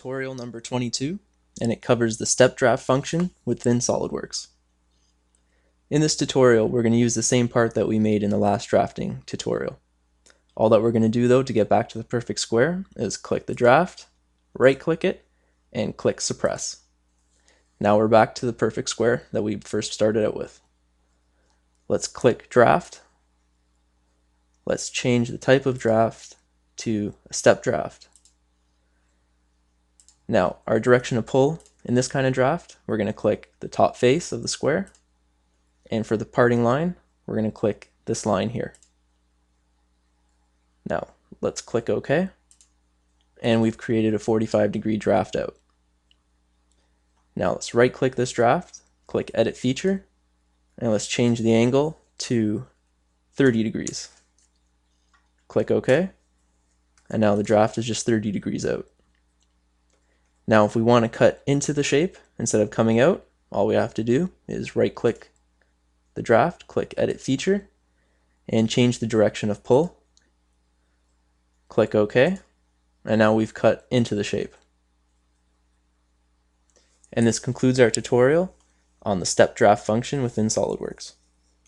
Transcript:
tutorial number 22, and it covers the step draft function within SolidWorks. In this tutorial, we're going to use the same part that we made in the last drafting tutorial. All that we're going to do though to get back to the perfect square is click the draft, right-click it, and click suppress. Now we're back to the perfect square that we first started out with. Let's click draft. Let's change the type of draft to a step draft. Now, our direction of pull in this kind of draft, we're going to click the top face of the square, and for the parting line, we're going to click this line here. Now, let's click OK, and we've created a 45-degree draft out. Now, let's right-click this draft, click Edit Feature, and let's change the angle to 30 degrees. Click OK, and now the draft is just 30 degrees out. Now if we want to cut into the shape instead of coming out, all we have to do is right-click the draft, click Edit Feature, and change the direction of pull. Click OK, and now we've cut into the shape. And this concludes our tutorial on the step draft function within SolidWorks.